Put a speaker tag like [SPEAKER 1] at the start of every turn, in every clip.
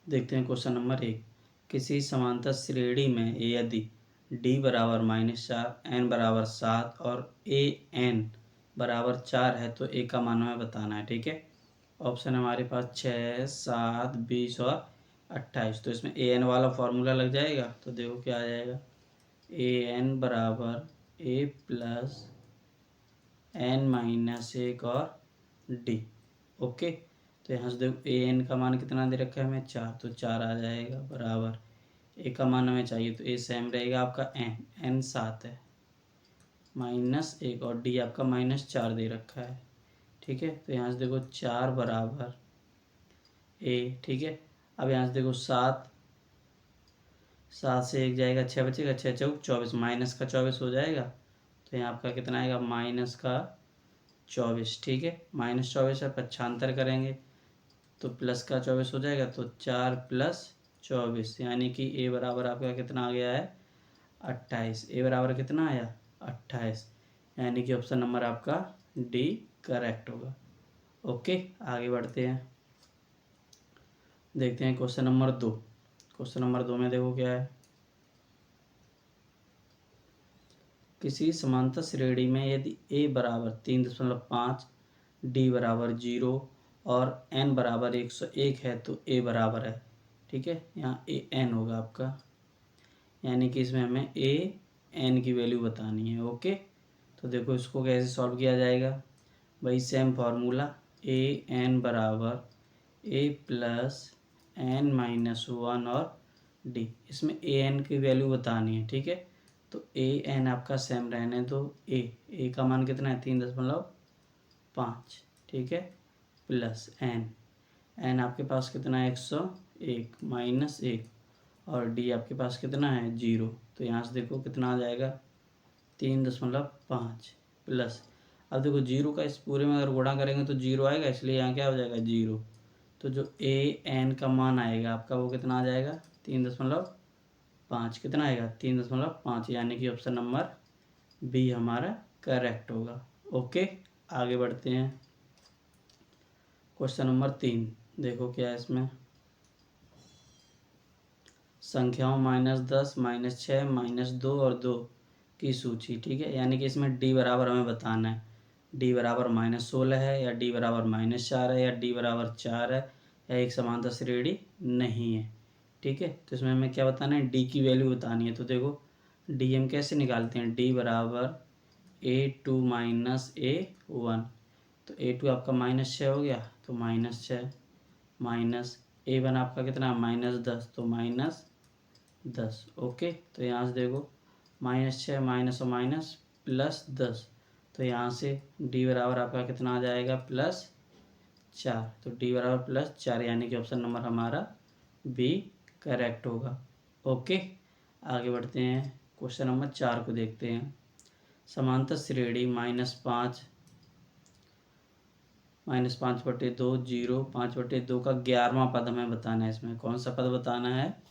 [SPEAKER 1] देखते हैं question number 1। किसी समांतर श्रेणी में यदि d बराबर -4, n बराबर 7 और an बराबर 4 है तो a का मान हमें बताना है। ठीक है, ऑप्शन हमारे पास 6, 7, 20 और 28। तो इसमें an वाला फॉर्मूला लग जाएगा। तो देखो क्या आ जाएगा, an बराबर a प्लस n माइनस 1 और d। ओके, तो यहाँ से देखो ए एन का मान कितना दे रखा है हमें 4, तो 4 आ जाएगा बराबर ए का मान हमें चाहिए तो ए सेम रहेगा आपका एन 7 है -1 और डी आपका -4 दे रखा है। ठीक है, तो यहाँ से देखो 4 बराबर ए। ठीक है, अब यहाँ से देखो 7 से 1 जाएगा 6 बचेगा, 6 चौक 24, माइनस का 24 हो जाएगा। तो यहाँ आपका कितना आएगा माइनस का 24। ठीक है, -24 है, पक्षांतर करेंगे तो प्लस का 24 हो जाएगा। तो 4 + 24 यानी कि ए बराबर आपका कितना आ गया है 28। ए बराबर कितना आया 28, यानी कि ऑप्शन नंबर आपका डी करेक्ट होगा। ओके, आगे बढ़ते हैं, देखते हैं क्वेश्चन नंबर 2। क्वेश्चन नंबर 2 में देखो क्या है, किसी समांतर श्रेणी में यदि a बराबर 3.5, d बराबर 0 और n बराबर 101 है तो a बराबर है। ठीक है, यहाँ a n होगा आपका, यानी कि इसमें हमें a n की वैल्यू बतानी है। ओके, तो देखो इसको कैसे सॉल्व किया जाएगा, भाई सेम फार्मूला a n बराबर a प्लस n माइनस 1 और d। इसमें a n की वैल्यू बतानी है। ठीक है, तो ए एन आपका सेम रहने दो। ए का मान कितना है 3.5। ठीक है, प्लस एन आपके पास कितना है 101 -1 और डी आपके पास कितना है 0। तो यहाँ से देखो कितना आ जाएगा 3.5 प्लस, अब देखो 0 का इस पूरे में अगर गुणा करेंगे तो 0 आएगा, इसलिए यहाँ क्या हो जाएगा 0। तो जो ए एन का मान आएगा आपका वो कितना आ जाएगा 3.5, कितना आएगा 3.5, यानी कि ऑप्शन नंबर बी हमारा करेक्ट होगा। ओके, आगे बढ़ते हैं, क्वेश्चन नंबर 3 देखो क्या है इसमें, संख्याओं -10, -6, -2 और 2 की सूची। ठीक है, यानी कि इसमें डी बराबर हमें बताना है, डी बराबर -16 है या डी बराबर -4 है या डी बराबर 4 है या एक समांतर श्रेणी नहीं है। ठीक है, तो इसमें हमें क्या बताना है, डी की वैल्यू बतानी है। तो देखो डी हम कैसे निकालते हैं, डी बराबर A2 - A1। तो A2 आपका -6 हो गया, तो -6 माइनस A1 आपका कितना -10, तो -10। ओके, तो यहाँ से देखो -6 माइनस और माइनस +10, तो यहाँ से डी बराबर आपका कितना आ जाएगा +4। तो डी बराबर +4, यानी कि ऑप्शन नंबर हमारा बी करेक्ट होगा। ओके, आगे बढ़ते हैं, क्वेश्चन नंबर 4 को देखते हैं। समांतर श्रेणी -5 -5/2 0 5/2 का 11वां पद हमें बताना है। इसमें कौन सा पद बताना है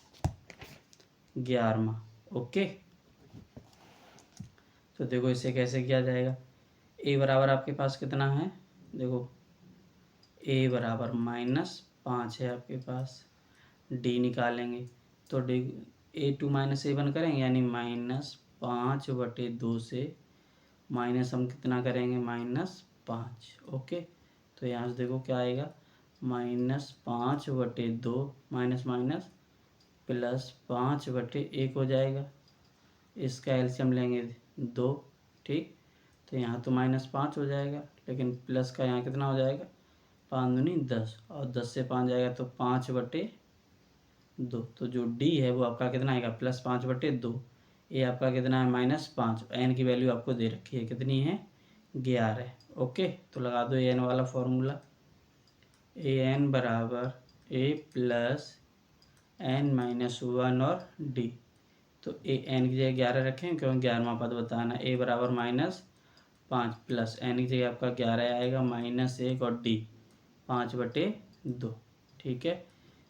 [SPEAKER 1] 11वां। ओके, तो देखो इसे कैसे किया जाएगा, ए बराबर आपके पास कितना है, देखो ए बराबर -5 है आपके पास, डी निकालेंगे तो डी A2 - A1 करेंगे, यानी -5/2 से माइनस हम कितना करेंगे -5। ओके, तो यहाँ से देखो क्या आएगा -5/2 माइनस माइनस +5/1 हो जाएगा। इसका एलसीएम लेंगे 2। ठीक, तो यहाँ तो -5 हो जाएगा, लेकिन प्लस का यहाँ कितना हो जाएगा 5 दूनी 10 और 10 से 5 जाएगा तो 5/2। तो जो डी है वो आपका कितना आएगा +5/2। ये आपका कितना है -5। एन की वैल्यू आपको दे रखी है, कितनी है 11। ओके, तो लगा दो एन वाला फॉर्मूला, ए एन बराबर ए प्लस n - 1 और डी। तो ए एन की जगह 11 रखें क्योंकि 11वां पद बताना। ए बराबर -5 प्लस एन की जगह आपका 11 आएगा -1 और डी 5/2। ठीक है,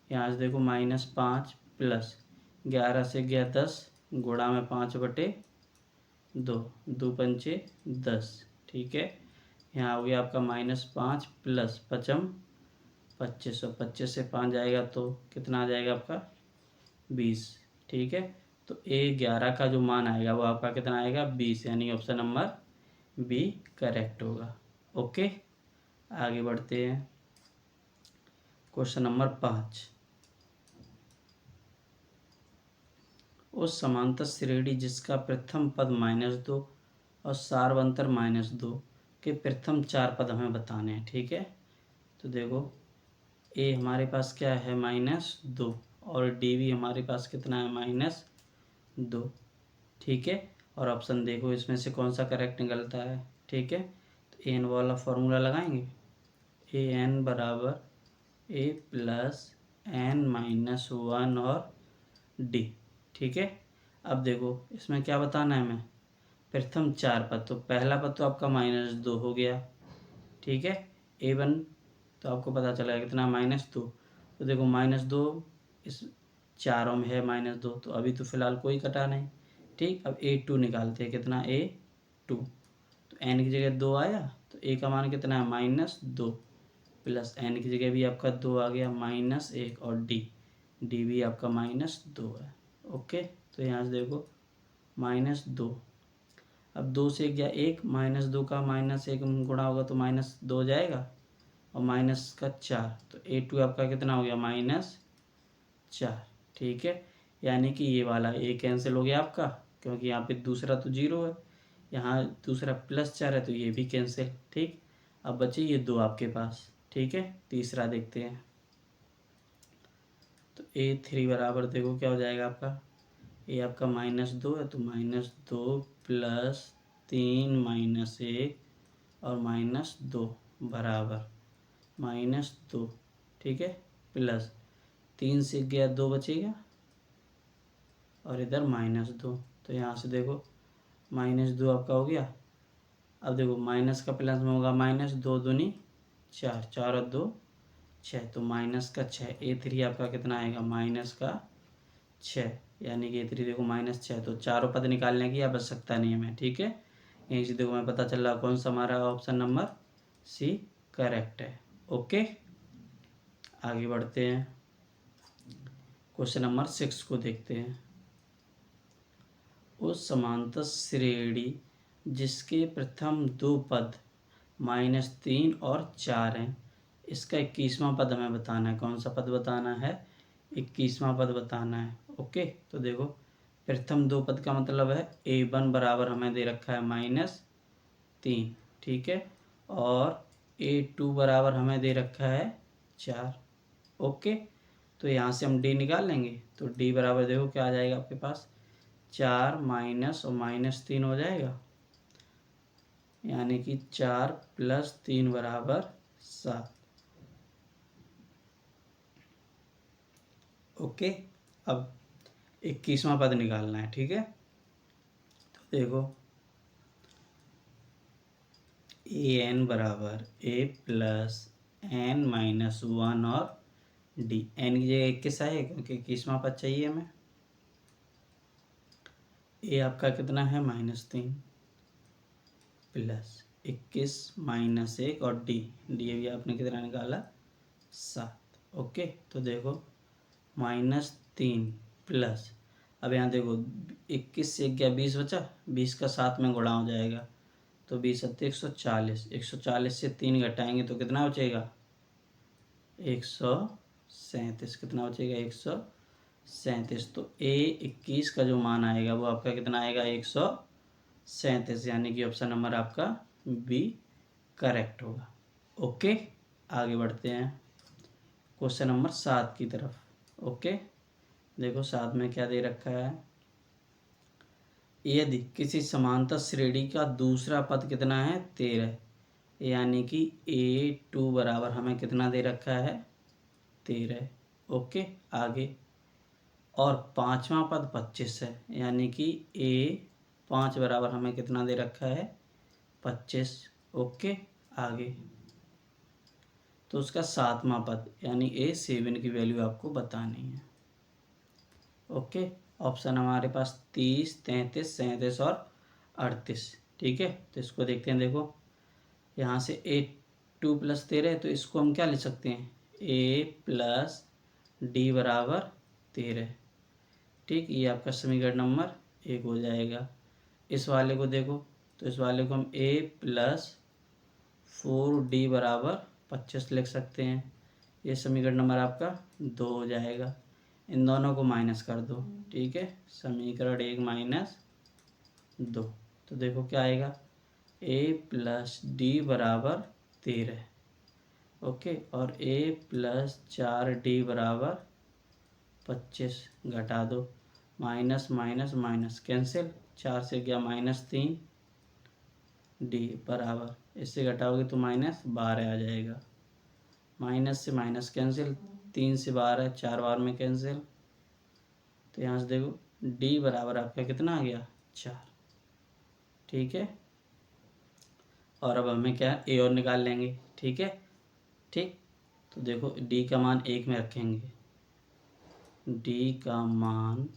[SPEAKER 1] यहाँ से देखो -5 प्लस 11 से गया 10, गुणा में 5/2, 2 पंचे 10। ठीक है, यहाँ हो गया आपका -5 प्लस 5 2500, 25 से 5 जाएगा तो कितना आ जाएगा आपका 20। ठीक है, तो A11 का जो मान आएगा वो आपका कितना आएगा 20, यानी ऑप्शन नंबर बी करेक्ट होगा। ओके, आगे बढ़ते हैं। क्वेश्चन नंबर 5, उस समांतर श्रेणी जिसका प्रथम पद -2 और सार्वंतर -2 के प्रथम 4 पद हमें बताने हैं। ठीक है, तो देखो ए हमारे पास क्या है -2 और डी भी हमारे पास कितना है -2। ठीक है, और ऑप्शन देखो इसमें से कौन सा करेक्ट निकलता है। ठीक है, तो एन वाला फॉर्मूला लगाएंगे, ए एन बराबर ए प्लस एन -1 और डी। ठीक है, अब देखो इसमें क्या बताना है हमें, प्रथम 4 पद। तो पहला पद तो आपका -2 हो गया। ठीक है, A1 तो आपको पता चला कितना -2। तो देखो -2 इस चारों में है -2, तो अभी तो फिलहाल कोई कटा नहीं। ठीक, अब A2 निकालते हैं, कितना A2, तो n की जगह 2 आया, तो A का मान कितना है -2 प्लस n की जगह भी आपका 2 आ गया -1 और D भी आपका -2 है। ओके, तो यहाँ से देखो -2, अब 2 से गया 1, -2 का -1 गुणा होगा तो -2 हो जाएगा और माइनस का 4, तो A2 आपका कितना हो गया -4। ठीक है, यानी कि ये वाला A कैंसिल हो गया आपका, क्योंकि यहाँ पे दूसरा तो 0 है, यहाँ दूसरा +4 है तो ये भी कैंसिल। ठीक, अब बचे ये 2 आपके पास। ठीक है, तीसरा देखते हैं, तो A3 बराबर देखो क्या हो जाएगा आपका, ये आपका -2 है तो -2 प्लस 3 -1 और -2 बराबर -2। ठीक है, प्लस 3 से गया 2 बचेगा और इधर -2, तो यहाँ से देखो -2 आपका हो गया। अब देखो माइनस का प्लस में होगा -2 दूनी 4, 4 और 2 6, तो -6। A3 आपका कितना आएगा -6, यानी कि A3 देखो -6, तो चारों पद निकालने की आवश्यकता नहीं है हमें। ठीक है, यहीं से देखो हमें पता चल रहा कौन सा हमारा ऑप्शन नंबर सी करेक्ट है। ओके, आगे बढ़ते हैं, क्वेश्चन नंबर 6 को देखते हैं। उस समांतर श्रेणी जिसके प्रथम 2 पद -3 और 4 हैं, इसका 21वां पद हमें बताना है। कौन सा पद बताना है, 21वां पद बताना है। ओके, तो देखो प्रथम 2 पद का मतलब है A1 बराबर हमें दे रखा है -3। ठीक है, और A2 बराबर हमें दे रखा है 4। ओके, तो यहाँ से हम D निकाल लेंगे, तो D बराबर देखो क्या आ जाएगा आपके पास, 4 माइनस और -3 हो जाएगा, यानी कि 4 + 3 बराबर 7। ओके, अब 21वां पद निकालना है। ठीक है, तो देखो an बराबर a प्लस n -1 और d, n की जगह 21 आए क्योंकि 21वां पद चाहिए हमें। a आपका कितना है -3 प्लस 21 -1 और d भी आपने कितना निकाला 7। ओके, तो देखो -3 प्लस, अब यहाँ देखो 21 से गया 20 बचा, 20 का 7 में गुणा हो जाएगा, तो 20 × 140, 140 से 3 घटाएंगे तो कितना बचेगा 137। कितना बचेगा 137, तो A21 का जो मान आएगा वो आपका कितना आएगा 137, यानी कि ऑप्शन नंबर आपका बी करेक्ट होगा। ओके, आगे बढ़ते हैं क्वेश्चन नंबर 7 की तरफ। ओके, देखो 7 में क्या दे रखा है, यदि किसी समांतर श्रेणी का दूसरा पद कितना है 13, यानी कि A2 बराबर हमें कितना दे रखा है 13। ओके, आगे, और 5वां पद 25 है, यानी कि A5 बराबर हमें कितना दे रखा है 25। ओके, आगे, तो उसका 7वां पद यानी A7 की वैल्यू आपको बतानी है। ओके, ऑप्शन हमारे पास 30, 33, 37 और 38। ठीक है, तो इसको देखते हैं। देखो यहाँ से A2 + 13 है, तो इसको हम क्या लिख सकते हैं ए प्लस डी बराबर 13। ठीक, ये आपका समीकरण नंबर 1 हो जाएगा। इस वाले को देखो, तो इस वाले को हम ए प्लस 4d बराबर 25 लिख सकते हैं। ये समीकरण नंबर आपका 2 हो जाएगा। इन दोनों को माइनस कर दो। ठीक है, समीकरण 1 माइनस 2, तो देखो क्या आएगा, ए प्लस डी बराबर 13। ओके, और ए प्लस 4d बराबर 25 घटा दो। माइनस माइनस माइनस कैंसिल, 4 से गया -3 डी बराबर, इससे घटाओगे तो -12 आ जाएगा। माइनस से माइनस कैंसिल, 3 से 12, 4 बार में कैंसिल, तो यहाँ से देखो डी बराबर आपका कितना आ गया, 4। ठीक है, और अब हमें क्या ए और निकाल लेंगे। ठीक है, ठीक, तो देखो डी का मान 1 में रखेंगे। डी का मान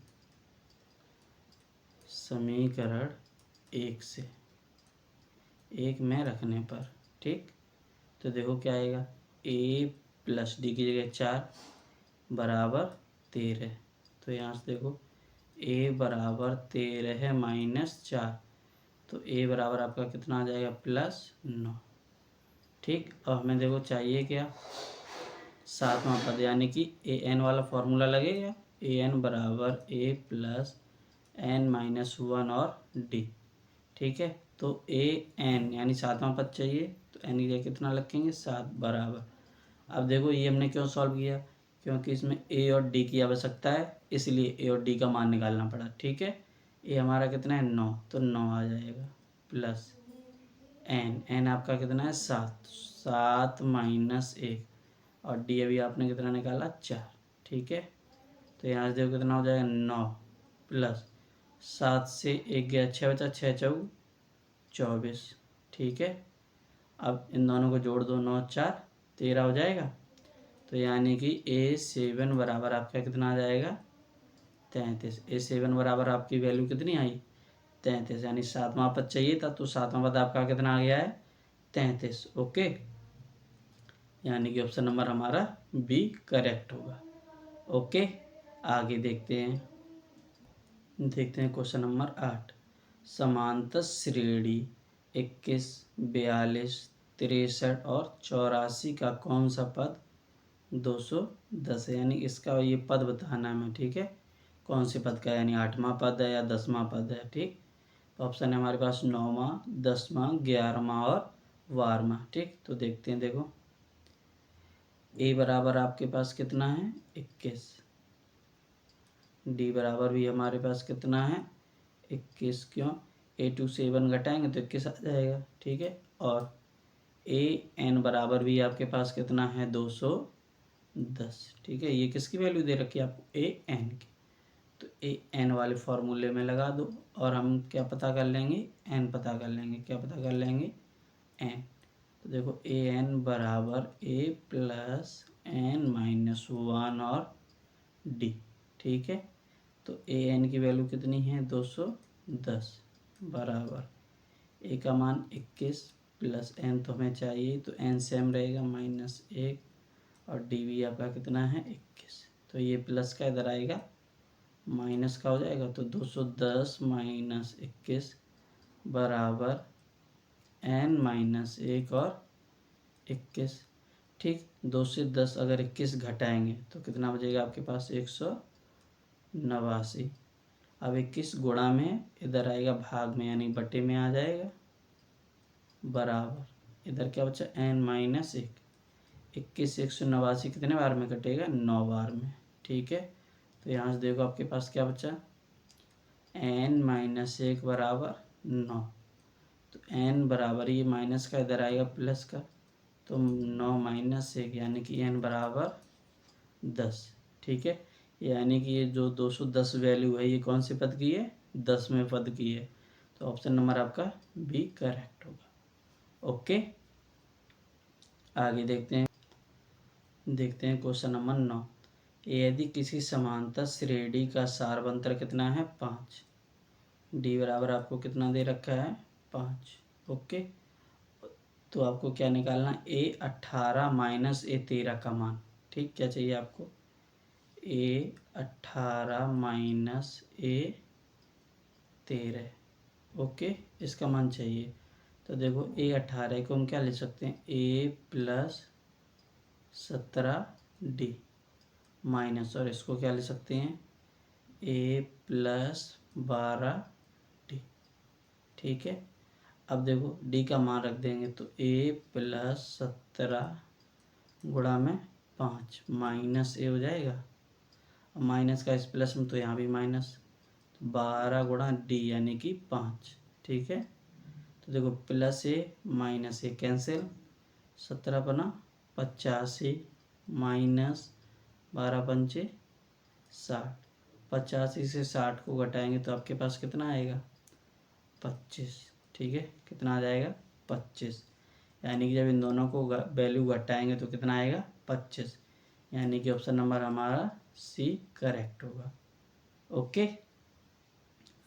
[SPEAKER 1] समीकरण 1 से 1 में रखने पर, ठीक, तो देखो क्या आएगा, ए प्लस डी की जगह 4 बराबर 13। तो यहाँ से देखो ए बराबर 13 है -4, तो ए बराबर आपका कितना आ जाएगा, +9। ठीक, अब हमें देखो चाहिए क्या, 7वां पद, यानी कि ए एन वाला फॉर्मूला लगेगा। ए एन बराबर ए प्लस एन माइनस 1 और डी। ठीक है, तो ए एन यानी 7वां पद चाहिए, तो एन की जगह कितना रखेंगे, 7 बराबर। अब देखो ये हमने क्यों सॉल्व किया, क्योंकि इसमें ए और डी की आवश्यकता है, इसलिए ए और डी का मान निकालना पड़ा। ठीक है, ए हमारा कितना है, 9, तो 9 आ जाएगा, प्लस एन, एन आपका कितना है, 7, 7 माइनस 1, और डी अभी आपने कितना निकाला, 4। ठीक है, तो यहाँ से देखो कितना हो जाएगा, 9 प्लस 7 से 1 गया, 6 बचा, 6 चौक 24। ठीक है, अब इन दोनों को जोड़ दो, 9 4 13 हो जाएगा। तो यानी कि A7 बराबर आपका कितना आ जाएगा, 33। A7 बराबर आपकी वैल्यू कितनी आई, 33, यानी 7वां पद चाहिए था, तो 7वां पद आपका कितना आ गया है, 33। ओके, यानी कि ऑप्शन नंबर हमारा बी करेक्ट होगा। ओके, आगे देखते हैं क्वेश्चन नंबर 8। समांतर श्रेणी 21, 42, 63 और 84 का कौन सा पद 210 है, यानी इसका ये पद बताना है हमें। ठीक है, कौन से पद का, यानी 8वां पद है या 10वां पद है। ठीक, तो ऑप्शन है हमारे पास 9वां, 10वां, 11वां और 12वां। ठीक, तो देखते हैं, देखो ए बराबर आपके पास कितना है, 21, डी बराबर भी हमारे पास कितना है, 21, क्यों, A2 से A1 घटाएंगे तो 21 आ जाएगा। ठीक है, और ए एन बराबर भी आपके पास कितना है, 210। ठीक है, ये किसकी वैल्यू दे रखी है आपको, ए एन की, तो ए एन वाले फॉर्मूले में लगा दो, और हम क्या पता कर लेंगे, एन पता कर लेंगे। क्या पता कर लेंगे, एन। तो देखो ए एन बराबर ए प्लस एन माइनस 1 और डी। ठीक है, तो ए एन की वैल्यू कितनी है, 210 बराबर ए का मान 21 प्लस एन तो हमें चाहिए, तो एन सेम रहेगा -1, और डी भी आपका कितना है, 21। तो ये प्लस का इधर आएगा, माइनस का हो जाएगा, तो 210 माइनस 21 बराबर एन -1 और 21। ठीक, 2 से 10 अगर 21 घटाएंगे तो कितना बचेगा आपके पास, 189। अब 21 गुणा में इधर आएगा भाग में, यानी बटे में आ जाएगा, बराबर इधर क्या बचा, n-1। 21 189 कितने बार में कटेगा, 9 बार में। ठीक है, तो यहाँ से देखो आपके पास क्या बचा, n-1 बराबर 9, तो n बराबर ये माइनस का इधर आएगा प्लस का, तो 9 - 1 यानी कि n बराबर 10। ठीक है, यानी कि ये जो 210 वैल्यू है, ये कौन से पद की है, 10वें पद की है। तो ऑप्शन नंबर आपका बी करेक्ट होगा। ओके, आगे देखते हैं क्वेश्चन नंबर 9। यदि किसी समांतर श्रेणी का सारवंतर कितना है, 5, डी बराबर आपको कितना दे रखा है, 5। ओके, तो आपको क्या निकालना, A18 - A13 का मान। ठीक, क्या चाहिए आपको, ए 18 माइनस ए 13, ओके, इसका मान चाहिए। तो देखो ए 18 को हम क्या लिख सकते हैं, ए प्लस 17D माइनस, और इसको क्या लिख सकते हैं, ए प्लस 12D, ठीक है। अब देखो डी का मान रख देंगे, तो ए प्लस 17 गुणा में 5 माइनस ए हो जाएगा, माइनस का इस प्लस में तो यहाँ भी माइनस, 12 गुणा डी यानी कि 5, ठीक है। तो देखो प्लस ए माइनस ए कैंसिल, 17 पना 85 माइनस 12 पंचे 60, 85 से 60 को घटाएंगे तो आपके पास कितना आएगा, 25, ठीक है। कितना आ जाएगा, 25, यानी कि जब इन दोनों को वैल्यू घटाएंगे तो कितना आएगा, 25, यानी कि ऑप्शन नंबर हमारा सी करेक्ट होगा। ओके,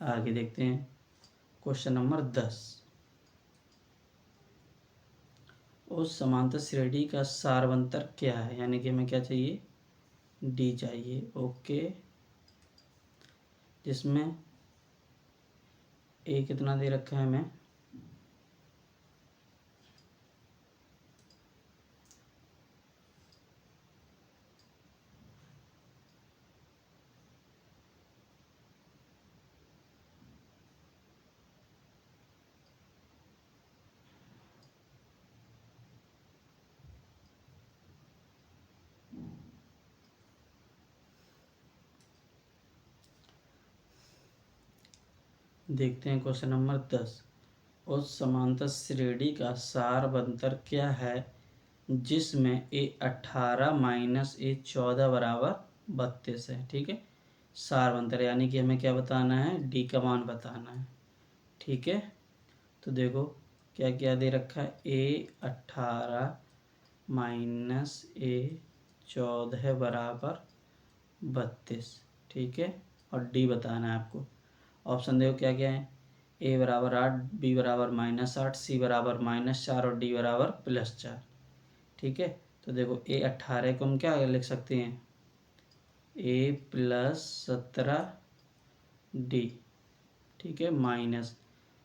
[SPEAKER 1] आगे देखते हैं क्वेश्चन नंबर 10। उस समांतर श्रेणी का सारवंतर क्या है, यानी कि हमें क्या चाहिए, डी चाहिए, ओके। जिसमें ए कितना दे रखा है हमें, देखते हैं क्वेश्चन नंबर 10। उस समांतर श्रेणी का सारवंतर क्या है जिसमें ए 18 माइनस ए 14 बराबर 32 है, ठीक है। सारवंतर यानी कि हमें क्या बताना है, डी का मान बताना है, ठीक है। तो देखो क्या क्या दे रखा है, ए 18 माइनस ए 14 बराबर 32, ठीक है, और डी बताना है आपको। ऑप्शन देखो क्या क्या है, ए बराबर 8, बी बराबर -8, सी बराबर -4 और डी बराबर +4, ठीक है। तो देखो ए 18 को हम क्या लिख सकते हैं, ए प्लस 17D, ठीक है, माइनस,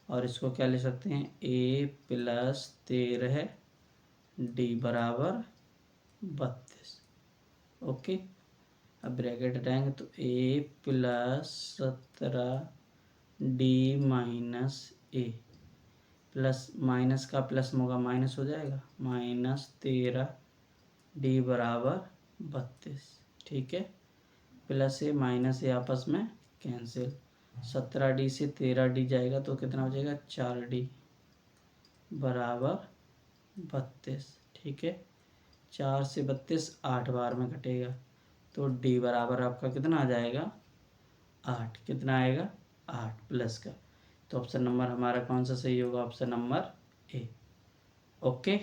[SPEAKER 1] और इसको क्या लिख सकते हैं, ए प्लस 13D बराबर 32, ओके। अब ब्रैकेट हटाएंगे तो ए प्लस 17D माइनस ए, प्लस माइनस का प्लस होगा माइनस हो जाएगा, -13D बराबर 32, ठीक है। प्लस ए माइनस ए आपस में कैंसिल, 17D से 13D जाएगा तो कितना हो जाएगा, 4D बराबर 32, ठीक है। 4 से 32 8 बार में कटेगा, तो डी बराबर आपका कितना आ जाएगा, 8, कितना आएगा, 8 प्लस का। तो ऑप्शन नंबर हमारा कौन सा सही होगा, ऑप्शन नंबर ए, ओके।